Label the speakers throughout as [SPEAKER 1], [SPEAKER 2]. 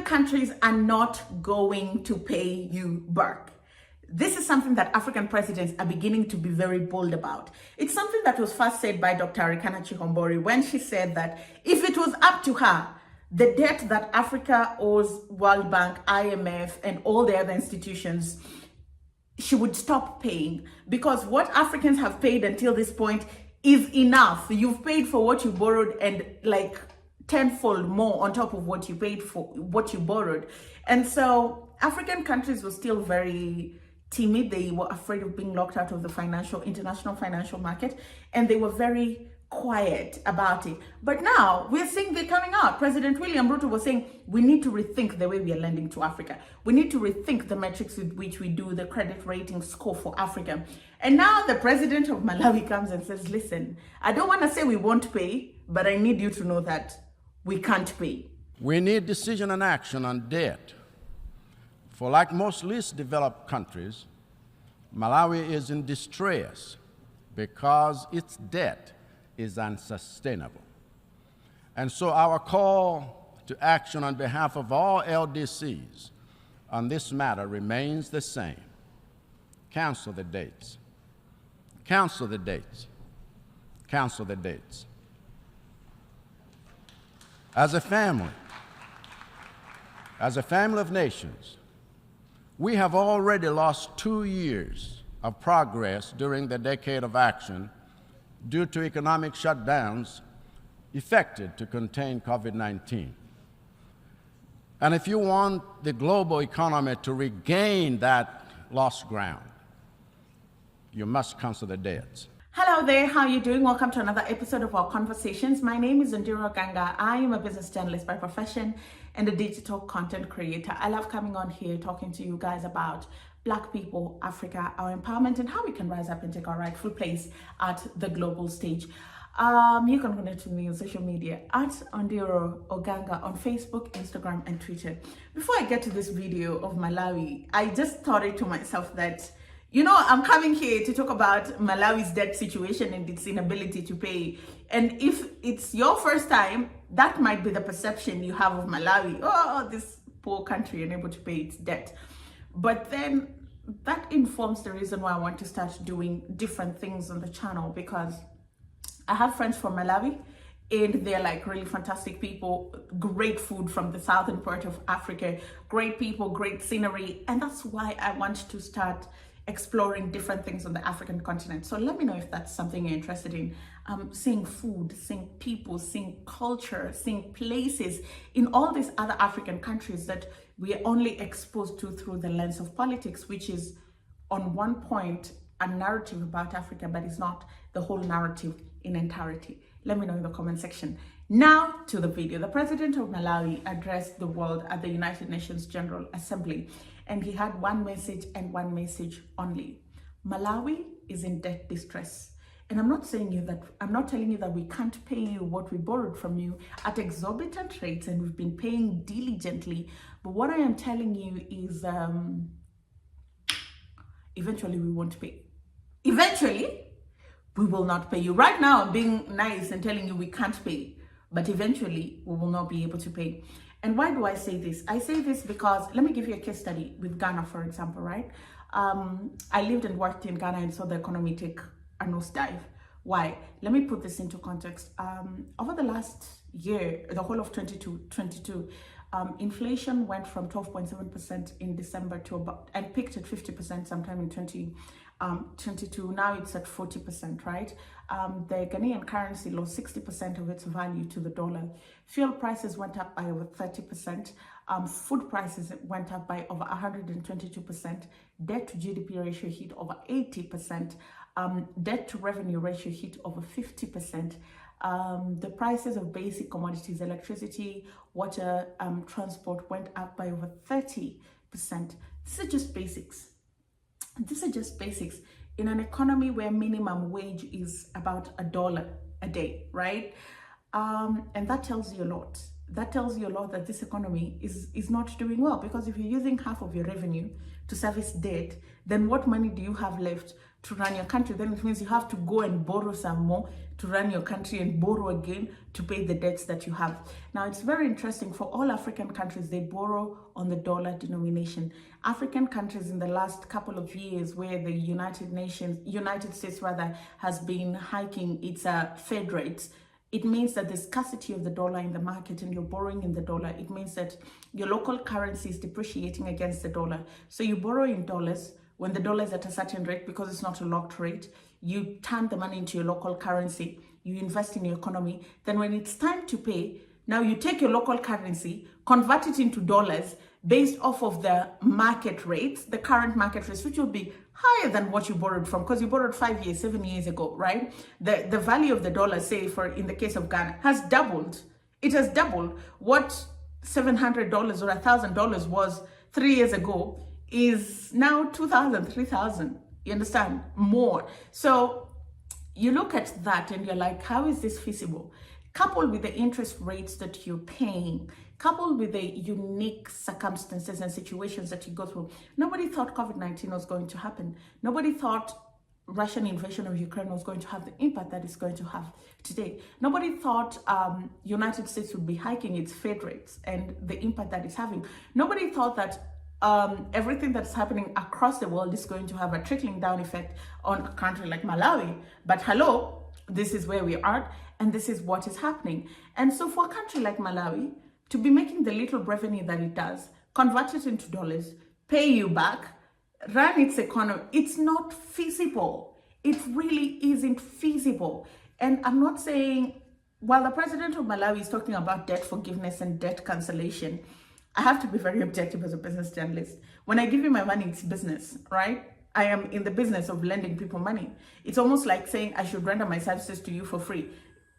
[SPEAKER 1] countries are not going to pay you back. This is something that African presidents are beginning to be very bold about. It's something that was first said by Dr. Arikana Chihombori when she said that if it was up to her, the debt that Africa owes World Bank, IMF, and all the other institutions, she would stop paying, because what Africans have paid until this point is enough. You've paid for what you borrowed and like tenfold more on top of what you paid for what you borrowed. And so African countries were still very timid. They were afraid of being locked out of the international financial market, and they were very quiet about it. But now we're seeing they're coming out. President William Ruto was saying we need to rethink the way we are lending to Africa. We need to rethink the metrics with which we do the credit rating score for Africa. And now the president of Malawi comes and says, listen, I don't want to say we won't pay, but I need you to know that we can't pay.
[SPEAKER 2] We need decision and action on debt. For like most least developed countries, Malawi is in distress because its debt is unsustainable. And so our call to action on behalf of all LDCs on this matter remains the same. Cancel the dates. Cancel the dates. Cancel the dates. As a family of nations, we have already lost 2 years of progress during the decade of action due to economic shutdowns effected to contain COVID-19. And if you want the global economy to regain that lost ground, you must cancel the debts.
[SPEAKER 1] Hello there, how are you doing? Welcome to another episode of our conversations. My name is Ondiro Oganga. I am a business journalist by profession and a digital content creator. I love coming on here talking to you guys about Black people, Africa, our empowerment, and how we can rise up and take our rightful place at the global stage. You can connect with me on social media at Ondiro Oganga on Facebook, Instagram, and Twitter. Before I get to this video of Malawi, I just thought it to myself that, you know, I'm coming here to talk about Malawi's debt situation and its inability to pay. And if it's your first time, that might be the perception you have of Malawi. Oh, this poor country unable to pay its debt. But then that informs the reason why I want to start doing different things on the channel, because I have friends from Malawi and they're like really fantastic people, great food from the southern part of Africa, great people, great scenery. And that's why I want to start exploring different things on the African continent. So let me know if that's something you're interested in. Seeing food, seeing people, seeing culture, seeing places in all these other African countries that we are only exposed to through the lens of politics, which is on one point a narrative about Africa, but it's not the whole narrative in entirety. Let me know in the comment section. Now to the video. The president of Malawi addressed the world at the United Nations General Assembly, and he had one message and one message only. Malawi is in debt distress. And I'm not telling you that we can't pay you what we borrowed from you at exorbitant rates, and we've been paying diligently. But what I am telling you is eventually we won't pay. Eventually, we will not pay you. Right now, I'm being nice and telling you we can't pay, but eventually we will not be able to pay. And why do I say this? I say this because, let me give you a case study with Ghana, for example, right? I lived and worked in Ghana and saw the economy take a nosedive. Why? Let me put this into context. Over the last year, the whole of 2022, inflation went from 12.7% in December to about, and peaked at 50% sometime in 2022. Now it's at 40%, right? The Ghanaian currency lost 60% of its value to the dollar. Fuel prices went up by over 30%. Food prices went up by over 122%. Debt to GDP ratio hit over 80%. Debt to revenue ratio hit over 50%. The prices of basic commodities, electricity, water, transport went up by over 30%. These are just basics. These are just basics in an economy where minimum wage is about $1 a day, right? And that tells you a lot. That tells you a lot that this economy is not doing well, because if you're using half of your revenue to service debt, then what money do you have left to run your country, then it means you have to go and borrow some more to run your country and borrow again to pay the debts that you have. Now, it's very interesting for all African countries, they borrow on the dollar denomination. African countries in the last couple of years where the United States rather, has been hiking its Fed rates, it means that the scarcity of the dollar in the market and you're borrowing in the dollar, it means that your local currency is depreciating against the dollar. So you borrow in dollars. When the dollar is at a certain rate, because it's not a locked rate, you turn the money into your local currency, you invest in your economy. Then when it's time to pay, now you take your local currency, convert it into dollars based off of the market rates, the current market rates, which will be higher than what you borrowed from, because you borrowed 5 years, 7 years ago, right? The value of the dollar, say for in the case of Ghana, has doubled. It has doubled. What $700 or $1,000 was 3 years ago is now 2,000, 3,000, you understand, more. So you look at that and you're like, how is this feasible? Coupled with the interest rates that you're paying, coupled with the unique circumstances and situations that you go through. Nobody thought COVID-19 was going to happen. Nobody thought Russian invasion of Ukraine was going to have the impact that it's going to have today. Nobody thought United States would be hiking its Fed rates and the impact that it's having. Nobody thought that everything that's happening across the world is going to have a trickling down effect on a country like Malawi. But hello, this is where we are and this is what is happening. And so for a country like Malawi to be making the little revenue that it does, convert it into dollars, pay you back, run its economy, it's not feasible. It really isn't feasible. And I'm not saying, while the president of Malawi is talking about debt forgiveness and debt cancellation, I have to be very objective as a business journalist. When I give you my money, it's business, right? I am in the business of lending people money. It's almost like saying I should render my services to you for free.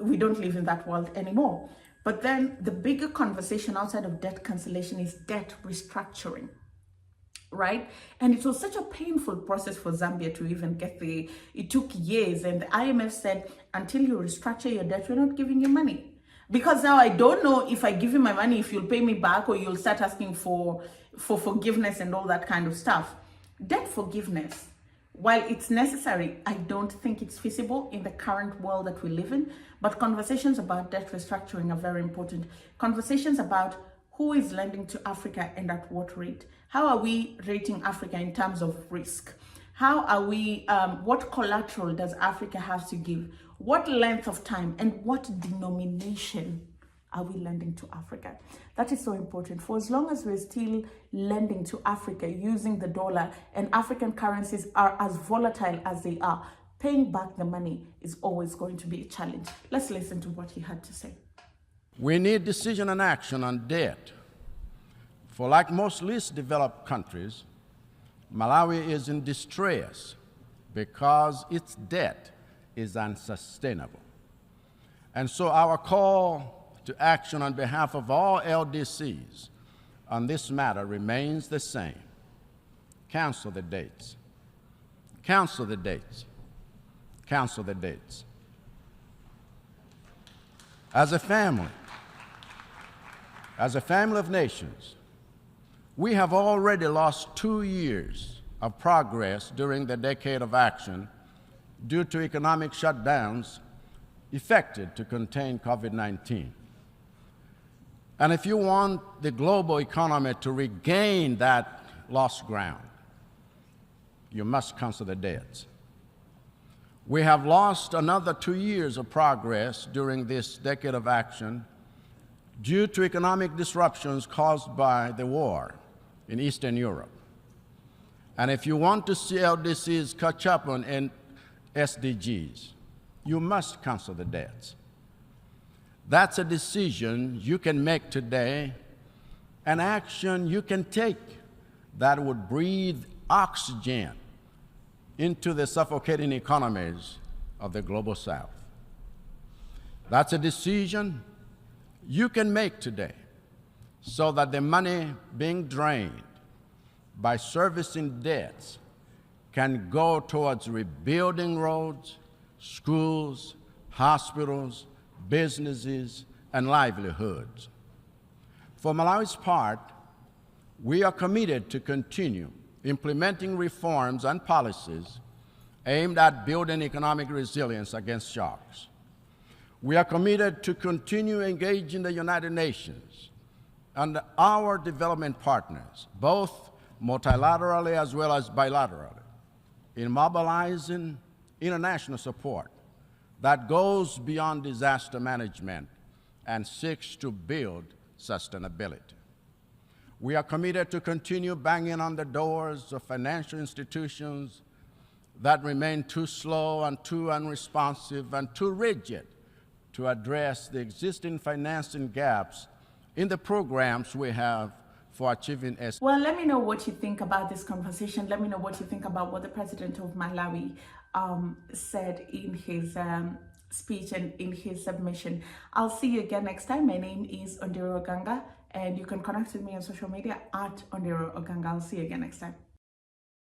[SPEAKER 1] We don't live in that world anymore. But then the bigger conversation outside of debt cancellation is debt restructuring, right? And it was such a painful process for Zambia to even get there. It took years, and the IMF said, until you restructure your debt, we're not giving you money. Because now I don't know if I give you my money, if you'll pay me back or you'll start asking for forgiveness and all that kind of stuff. Debt forgiveness, while it's necessary, I don't think it's feasible in the current world that we live in. But conversations about debt restructuring are very important. Conversations about who is lending to Africa and at what rate. How are we rating Africa in terms of risk? How are we, what collateral does Africa have to give? What length of time and what denomination are we lending to Africa? That is so important. For as long as we're still lending to Africa using the dollar and African currencies are as volatile as they are, paying back the money is always going to be a challenge. Let's listen to what he had to say.
[SPEAKER 2] We need decision and action on debt. For like most least developed countries, Malawi is in distress because its debt is unsustainable. And so our call to action on behalf of all LDCs on this matter remains the same. Cancel the dates. Cancel the dates. Cancel the dates. As a family of nations, we have already lost 2 years of progress during the decade of action due to economic shutdowns effected to contain COVID-19. And if you want the global economy to regain that lost ground, you must cancel the debts. We have lost another 2 years of progress during this decade of action due to economic disruptions caused by the war in Eastern Europe. And if you want to see LDCs catch up on SDGs, you must cancel the debts. That's a decision you can make today, an action you can take that would breathe oxygen into the suffocating economies of the global South. That's a decision you can make today so that the money being drained by servicing debts can go towards rebuilding roads, schools, hospitals, businesses, and livelihoods. For Malawi's part, we are committed to continue implementing reforms and policies aimed at building economic resilience against shocks. We are committed to continue engaging the United Nations and our development partners, both multilaterally as well as bilaterally, in mobilizing international support that goes beyond disaster management and seeks to build sustainability. We are committed to continue banging on the doors of financial institutions that remain too slow and too unresponsive and too rigid to address the existing financing gaps in the programs we have for achieving S.
[SPEAKER 1] Well, let me know what you think about this conversation. Let me know what you think about what the president of Malawi said in his speech and in his submission. I'll see you again next time. My name is Ondiro Oganga, and you can connect with me on social media at Ondiro Oganga. I'll see you again next time.